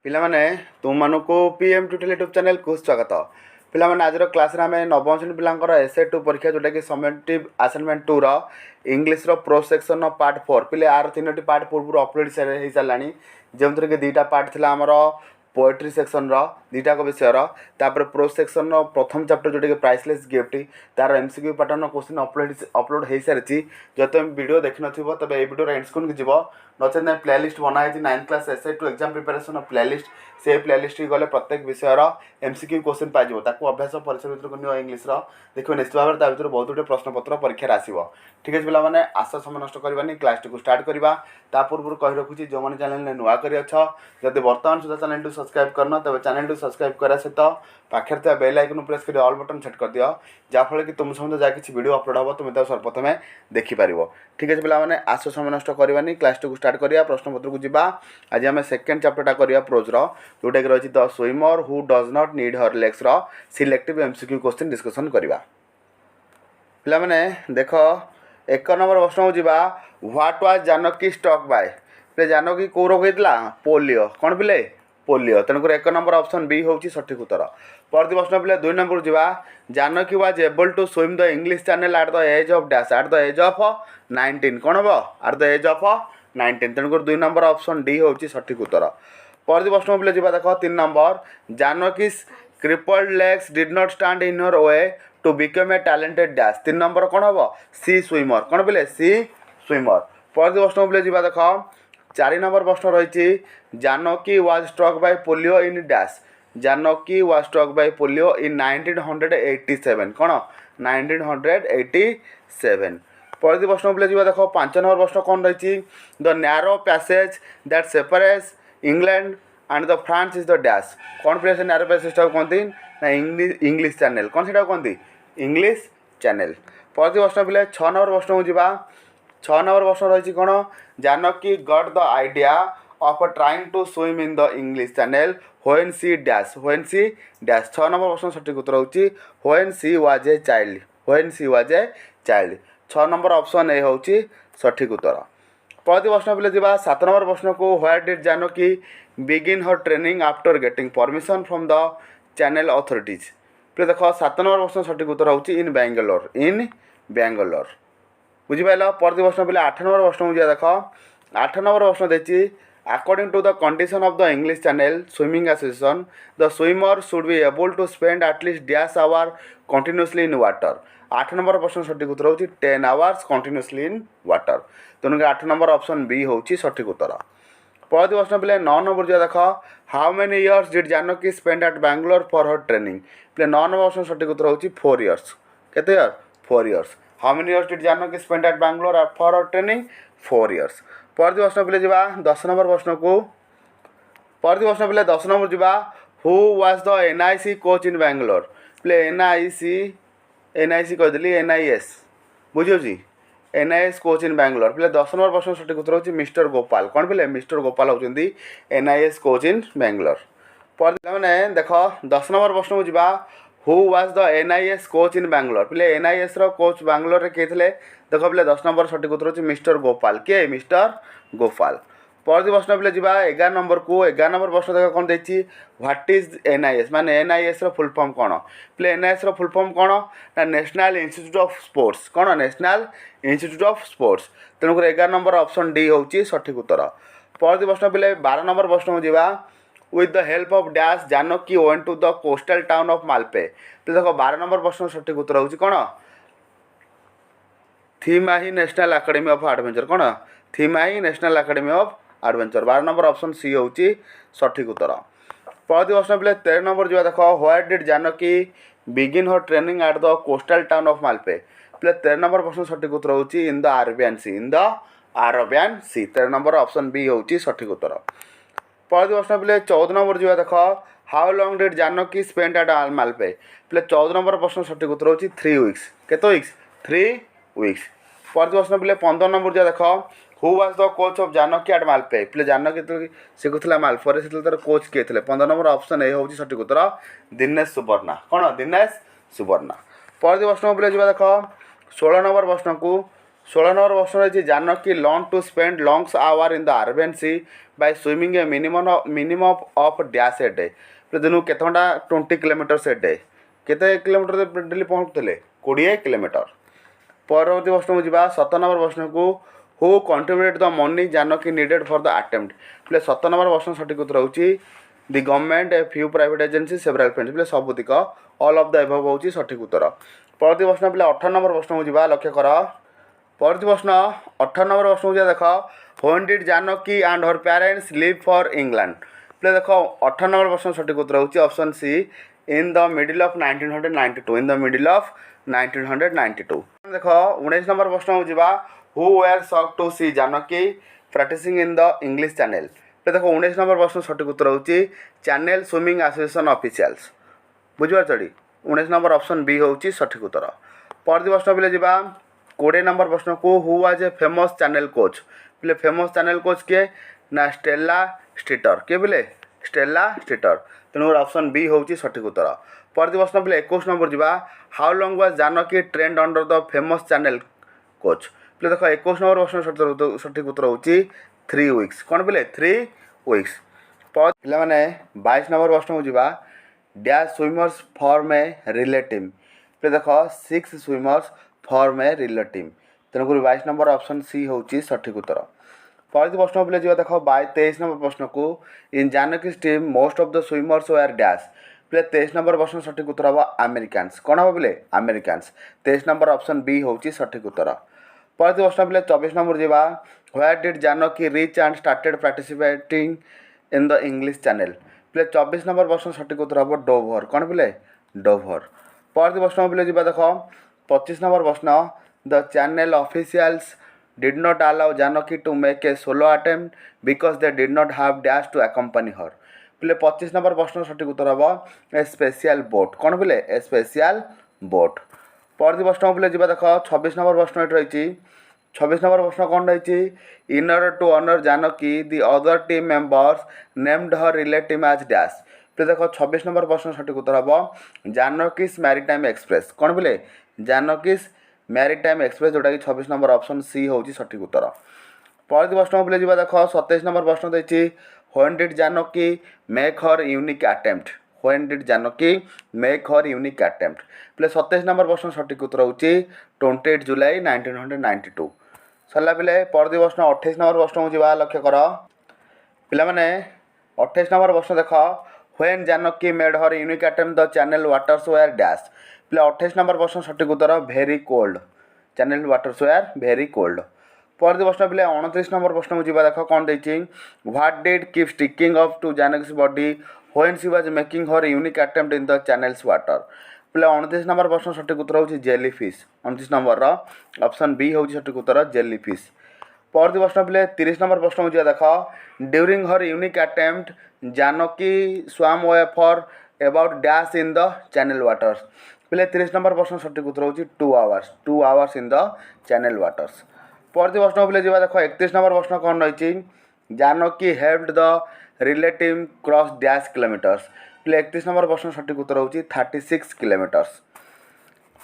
ପିଲାମାନେ ତୁମମାନଙ୍କୁ PM tutorial YouTube channel को स्वागत। पिलाମାନେ आज क्लास रे हमें नवम श्रेणी पिलांकर एसए 2 परीक्षा जोटा कि समेटिव असाइनमेंट 2 रो इंग्लिश रो प्रो सेक्शन पार्ट 4 पिले आर तीनोटी पार्ट पूर्व अपलोड हो सारानी जेमथरे कि दुईटा पार्ट थिला हमर पोएट्री सेक्शन रो दुईटा को विषय रो तापर प्रो सेक्शन रो प्रथम चैप्टर जोटा कि प्राइसलेस गिफ्ट तार एमसीक्यू पैटर्न क्वेश्चन अपलोड हो सारी जब तुम वीडियो देखि नथिबो तबे ए वीडियो एंड स्क्रीन के जीवो नचेत ना प्लेलिस्ट बनाई 9th class SA 2 exam preparation playlist से प्लेलिस्ट गले प्रत्येक विषय एमसीक्यू क्वेश्चन पाइब ताको अभ्यास परिचय भितर को नियो इंग्लिश रो देखो निश्चित भाव ता भितर बहुत गुटे प्रश्न पत्र परीक्षा आसीबो। ठीक है पिला माने आशा समय नष्ट करबानी क्लास को स्टार्ट करबा ता पूर्व कहि रखुची जो माने चैनल ने नुआ करी अछ जदि वर्तमान सुधा चैनल टू सब्सक्राइब करना तबे चैनल टू सब्सक्राइब करा सहित पाखर ता बेल आइकन प्रेस कर ऑल बटन सेट कर दियो जा फल कि तुम समझ जा किछि वीडियो अपलोड हो तुम ता सर्वप्रथम देखि पारिबो। ठीक है पिला माने आशा समय नष्ट करबानी क्लास को स्टार्ट करिया प्रश्न पत्र को जिबा आज हम सेकंड चैप्टर टा करिया प्रोज रो जोटा कि रही the swimmer who does not need her legs रो सिलेक्टिव एमसीक्यू क्वेश्चन डिस्कशन करिबा। पिला माने देखो एक नंबर प्रश्न हो जिबा what was Janaki stuck by पे जानकी को रोग हेतला पोलियो कोन पिले पोलियो तेणुकर एक नंबर ऑप्शन बी होची सठिक उत्तर। परदी प्रश्न पिले 2 नंबर जिबा Janaki was able to swim the English Channel at the age of dash at the age of 19 कोन हो एट द एज ऑफ 19 तेणुकर 2 नंबर ऑप्शन डी होची सठिक उत्तर। परदी प्रश्न पिले जिबा देखो 3 नंबर जानकी's crippled legs did not stand in her way to become a talented dash 3 number कोन हो सी स्विमर कोन पिले सी स्विमर। परदी प्रश्न पिले जिबा देखो 4 नंबर प्रश्न रही Janaki was struck by polio in dash Janaki was struck by polio in 1987 कौन 1987। परदी प्रश्न पिले जीवा देखो 5 नंबर प्रश्न कौन रही the narrow passage that separates England and the France is the dash कौन पिले से नैरो पैसेज कहते ना इंग्लिश चैनल कौन से कहते इंग्लिश चैनल। परदी प्रश्न पिले 6 नंबर प्रश्न हो जावा 6 नंबर प्रश्न रही कौन Janaki got the idea of trying to swim in the English Channel when she dash 6 number प्रश्न सठिक उत्तर होची when she was a child 6 number option A होची सठिक उत्तर। परदी प्रश्न पिले जिबा 7 नंबर प्रश्न को where did Janaki begin her training after getting permission from the channel authorities पे देखो 7 नंबर प्रश्न सठिक उत्तर होची इन बेंगलोर बुझिपाल। परदी प्रश्न पिले 8 नंबर प्रश्न हो देखो 8 नंबर प्रश्न देखिए according to the condition of the English Channel Swimming Association the swimmer should be able to spend at least dash hour continuously in water 8 number प्रश्न सठिक उत्तर होची 10 hours continuously in water तेणुक 8 नंबर ऑप्शन बी होची सठिक उत्तर। परदी प्रश्न पिले 9 नंबर जो देखो how many years did Janaki spend at Bangalore for her training पिले 9 नंबर ऑप्शन सठिक उत्तर होची 4 इयर्स केते year 4 years how many years did Janaki spend at Bangalore for her training 4 years. परदी प्रश्न पिले जिबा 10 नंबर प्रश्न को परदी प्रश्न पिले 10 नंबर जिबा who was the NIC coach in Bangalore पिले एनआईसी कह देली एनआईएस बुझियो जी एनआईएस कोच इन बैंगलोर पिले 10 नंबर प्रश्न सठिक उत्तर होची मिस्टर गोपाल कोन पिले मिस्टर गोपाल होचंदी एनआईएस कोच इन बैंगलोर। परदी माने देखो 10 नंबर प्रश्न को जिबा who was the NIS coach in Bangalore पिले एनआईएस रो कोच बैंगलोर रे के थिले देखो पिले 10 नंबर सठिक उत्तर होची मिस्टर गोपाल के मिस्टर गोपाल। परदी प्रश्न पिले जिबा 11 नंबर को 11 नंबर प्रश्न देखो कोन देछि व्हाट इज एनआईएस माने एनआईएस रो फुल फॉर्म कोन पिले एनआईएस रो फुल फॉर्म कोन ना नेशनल इंस्टीट्यूट ऑफ स्पोर्ट्स कोन नेशनल इंस्टीट्यूट ऑफ स्पोर्ट्स तेणुकर 11 नंबर ऑप्शन डी होची सठिक उत्तर। परदी प्रश्न पिले 12 नंबर प्रश्न हो जिबा with the help of dash Janaki went to the coastal town of Malpe तो देखो 12 नंबर प्रश्न सठिक उत्तर होची कोन थीमाही नेशनल एकेडमी ऑफ एडवेंचर कोन थीमाही नेशनल एकेडमी ऑफ एडवेंचर 12 नंबर ऑप्शन सी होची सठिक उत्तर। परदी प्रश्न पिले 13 नंबर जो देखो where did Janaki begin her training at the coastal town of Malpe पिले 13 नंबर प्रश्न सठिक उत्तर होची in the Arabian Sea 13 number option B होची सठिक उत्तर। परदी प्रश्न पिले 14 नंबर जो देखो how long did Janaki spend at Malpe पिले 14 नंबर प्रश्न सठिक उत्तर होची 3 वीक्स केतो वीक्स 3 वीक्स। परदी प्रश्न पिले 15 नंबर जो देखो who was the coach of Janaki at Malpe पिले जानकी तो सिखुथला मालपरे से तर कोच के थिले 15 नंबर ऑप्शन ए होची सठिक उत्तर दिनेश सुवर्णा कोन दिनेश सुवर्णा। परदी प्रश्न पिले जो देखो 16 नंबर प्रश्न को 16 नंबर प्रश्न रही Janaki learn to spend long hour in the open sea by swimming a minimum of dash a day दिन को केते घंटा 20 किलोमीटर ए डे केते किलोमीटर डेली पहुँचुले 20 किलोमीटर। परवर्ती प्रश्न को जा 7 नंबर प्रश्न को who contributed the money Janaki needed for the attempt प्ले 7 नंबर प्रश्न सठिक उत्तर होची the government a few private agency several friends प्ले सबुतिक ऑल ऑफ द एबव होची सठिक उत्तर। परवर्ती प्रश्न प्ले 18 नंबर प्रश्न को जा लक्ष्य कर। परवर्ती प्रश्न 18 नंबर प्रश्न को जा देख when did Janaki and her parents leave for England प्ले देख 18 नंबर प्रश्न सठिक उत्तर होची option C in the middle of 1992 in the middle of 1992। देख 19 नंबर प्रश्न को जा who were shocked to see Janaki practising in the English Channel प्ले देख 19 नंबर प्रश्न सठिक उत्तर होची चैनल स्विमिंग एसोसिएशन ऑफिशियल्स बुझिपारछडी 19 नंबर ऑप्शन बी होची सठिक उत्तर। परवर्ती प्रश्न पे जा 20 नंबर प्रश्न को who was a famous channel coach play famous channel coach किए ना स्टेला स्ट्रीटर किए बोले स्टेला स्ट्रीटर तेणु ऑप्शन बी होची सठिक उत्तर। परवर्ती प्रश्न पे 21 नंबर जा how long was Janaki trained under the famous channel coach प्ले देख 21 नंबर प्रश्न सठिक उत्तर होची 3 वीक्स कौन बोले 3 वीक्स। पे 22 नंबर प्रश्न को जा dash swimmers form a relay team पे देख 6 swimmers form a relay team तेणुक 22 नंबर ऑप्शन सी होची सठिक उत्तर। परवर्ती प्रश्न पे जा देख 23 नंबर प्रश्न को in Janaki team most of the swimmers were dash प्ले 23 नंबर प्रश्न सठिक उत्तर हम अमेरिकान्स कौन हम बोले अमेरिकान्स 23 नंबर ऑप्शन बी होची सठिक उत्तर। परवर्ती प्रश्न पे 24 नंबर जा where did Janaki reach and started participating in the English Channel प्ले 24 नंबर प्रश्न सठिक उत्तर हम डोभर कौन बोले डोभर। परवर्ती प्रश्न पे जा देख 25 नंबर प्रश्न the channel officials did not allow Janaki to make a solo attempt because they did not have dash to accompany her प्ले 25 नंबर प्रश्न सठिक उत्तर हम ए स्पेशल बोट कौन बोले ए स्पेशल बोट। परवर्ती प्रश्न पे जा देख 26 नंबर प्रश्न ये रही 26 नंबर प्रश्न कौन रही in order to honour Janaki the other team members named her relay team as dash पे देख 26 नंबर प्रश्न सठिक उत्तर हम जानकीस मैरीटाइम एक्सप्रेस कौन बोले जानकीस मैरीटाइम एक्सप्रेस जोटा कि 26 नंबर ऑप्शन सी होची सठिक उत्तर। परवर्ती प्रश्न पे जा देख 27 नंबर प्रश्न देछि when did Janaki make her unique attempt when did Janaki make her unique attempt प्ले 27 नंबर प्रश्न सठिक उत्तर होची 28 जुलाई 1992 सरला पिले। परवर्ती प्रश्न 28 नंबर प्रश्न को जा लक्ष्य कर पिला 28 नंबर प्रश्न देख when Janaki made her unique attempt the channel waters were dash पिला 28 नंबर प्रश्न सठिक उत्तर very cold channel waters were very cold. परवर्ती प्रश्न पे 29 नंबर प्रश्न को जा देख कौन देछि what did keep sticking up to Janaki's body when she was making her unique attempt in the channels water पे 29 नंबर प्रश्न सठिक उत्तर होची जेलीफिश 29 नंबर ऑप्शन बी होची सठिक उत्तर जेलीफिश। परवर्ती प्रश्न पे 30 नंबर प्रश्न को जा देख during her unique attempt Janaki swam way for about dash in the channel waters पे 30 नंबर प्रश्न सठिक उत्तर होची 2 hours in the channel waters. परवर्ती प्रश्न पे जा देख 31 नंबर प्रश्न कौन रही Janaki helped the relay team cross dash kilometres पे 31 नंबर प्रश्न सठिक उत्तर होची 36 किलोमीटर्स।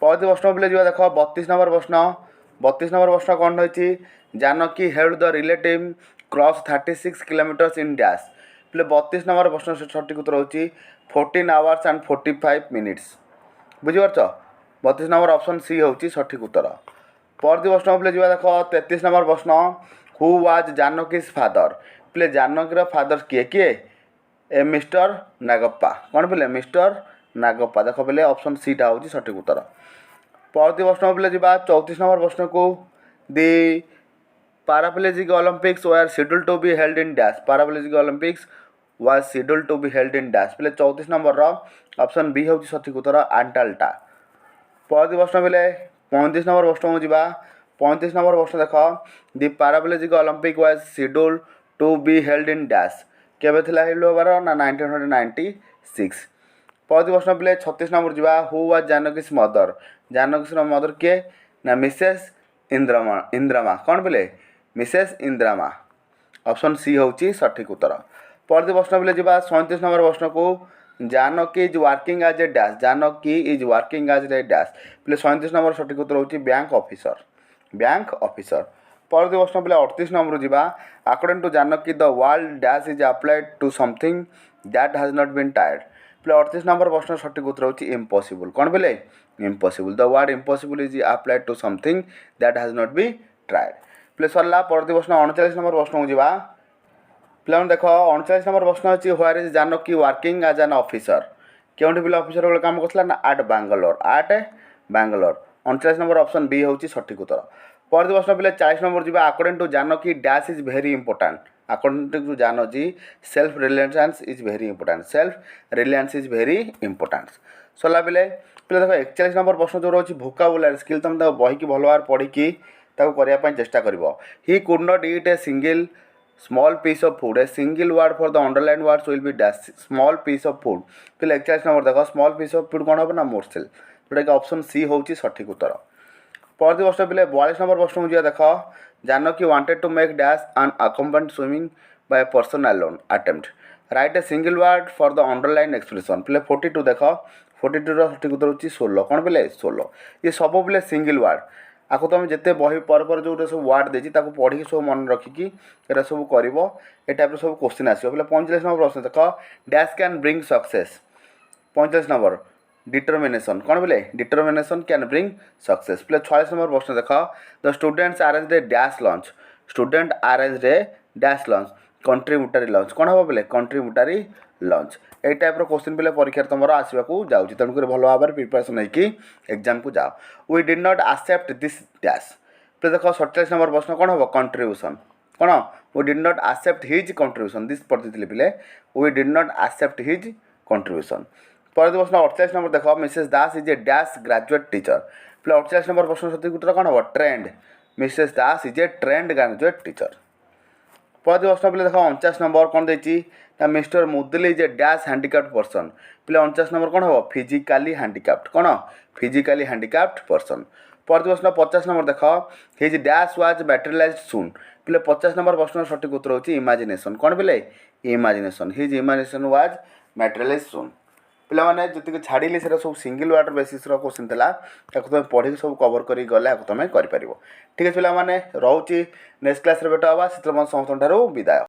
परवर्ती प्रश्न पे जा देख 32 नंबर प्रश्न कौन रही Janaki helped the relay team cross 36 kilometres in dash पे 32 नंबर प्रश्न सठिक उत्तर होची 14 आवर्स एंड 45 मिनिट्स बुझिपारछ 32 नंबर ऑप्शन सी होची सठिक उत्तर। परवर्ती प्रश्न पे जा देख 33 नंबर प्रश्न हु वाज जानकी's फादर पे जानकीर फादर किए किए ए मिस्टर नागप्पा कौन बोले मिस्टर नागप्पा देख पे ऑप्शन सी टा होची सठिक उत्तर। परवर्ती प्रश्न पे जा 34 नंबर प्रश्न को the paraplegic Olympics were scheduled to be held in dash paraplegic Olympics was scheduled to be held in dash पे 34 नंबर ऑप्शन बी होची सठिक उत्तर आंटाल्टा। परवर्ती प्रश्न पे 35 नंबर प्रश्न को जा 35 नंबर प्रश्न देख the paraplegic Olympic was scheduled to be held in dash केबे थिला हेल्ड होबार ना 1996। परवर्ती प्रश्न पे 36 नंबर जा हु वाज जानकी's मदर किए ना मिसेस इंद्रमा कौन बोले मिसेस इंद्रमा ऑप्शन सी होची सठिक उत्तर। परवर्ती प्रश्न पे जा 37 नंबर प्रश्न को Janaki is working as a dash Janaki is working as a dash पे 37 नंबर सठिक उत्तर होची बैंक ऑफिसर। परवर्ती प्रश्न पिला 38 नंबर जीवा according to Janaki the world dash is applied to something that has not been tried पिला 38 नंबर प्रश्न सठिक उत्तर होची इम्पॉसिबल कोन बोले impossible the word impossible is applied to something that has not been tried पिला सरला परवर्ती प्रश्न 39 नंबर प्रश्न जीवा पिला देख 39 नंबर प्रश्न अच्छी where is Janaki working as an officer केउंठी पिला ऑफिसर वाला काम करथला ना at Bangalore 39 number option B होची सठिक उत्तर परवर्ती प्रश्न पिला 40 नंबर जीवा according to Janaki dash is very important according to Janaki self reliance is very important सरला पिले पिला देख 41 नंबर प्रश्न जो रोची वोकाबुलरी स्किल तुम बही की भल भाव पढ़ी चेष्टा कर he could not eat a single small piece of food a single word for the underline words will be dash small piece of food पिला 41 नंबर देख स्मॉल पीस ऑफ फूड कौन हम ना मोरसेल जोटा कि ऑप्शन सी होची सठिक उत्तर परवर्ती प्रश्न पिले 42 नंबर प्रश्न मुझे देख Janaki wanted to make dash an accompany swimming by a person alone attempt write a single word for the underline expression पिले 42 देख 42 सठिक उत्तर होची 16 कौन पिले 16 ये सब पिले सिंगल वर्ड आपको तुम जिते बही पर जो सब वार्ड देती पढ़ी सब मन रखिकी ये सब कर टाइप सब क्वेश्चन आसो पे 45 नंबर प्रश्न देख dash can bring success 45 number determination कौन बोले डिटर्मिनेशन कैन ब्रिंग सक्सेस पे 46 नंबर प्रश्न देख the students arrange A dash lunch student arrange A dash lunch contributory lunch कौन हम बोले कंट्रीब्यूटरी लंच ये टाइप क्वेश्चन पे परीक्षा तुम आसवाक जाऊँगी तेणुक भल भाव में प्रिपरेसन होगी एग्जाम को जाओ we did not accept this dash पे देख 47 नंबर प्रश्न कौन हम कंट्रीब्यूशन कौन we did not accept his contribution this पढ़ी पे we did not accept his contribution परवर्ती प्रश्न 48 नंबर देख Mrs Das is a dash graduate teacher पे 48 नंबर प्रश्न सठिक उत्तर कौन हम trained Mrs Das is a trained graduate teacher परवर्ती प्रश्न पे देख 49 नंबर कौन देती ना mister Mudali is a dash handicapped person पे 49 नंबर कौन हम फिजिकाली हैंडिकैप्ड कौन फिजिकाली हैंडिकैप्ड पर्सन परवर्ती प्रश्न 50 नंबर देख हिज डैश वाज मैटेरियलाइज्ड सून पे 50 नंबर प्रश्न सठिक उत्तर होची इमेजिनेशन कौन पे इमेजिनेशन हिज इमेजिनेशन वाज मैटेरियलाइज्ड सून पे जी छाड़ी से सब सिंगल वार्ड बेसीस क्वेश्चन था तुम पढ़ी सब कवर कर गले तुम कर ठीक है पे रोचे नेक्स्ट क्लास भेट हाँ से समस्त विदाय।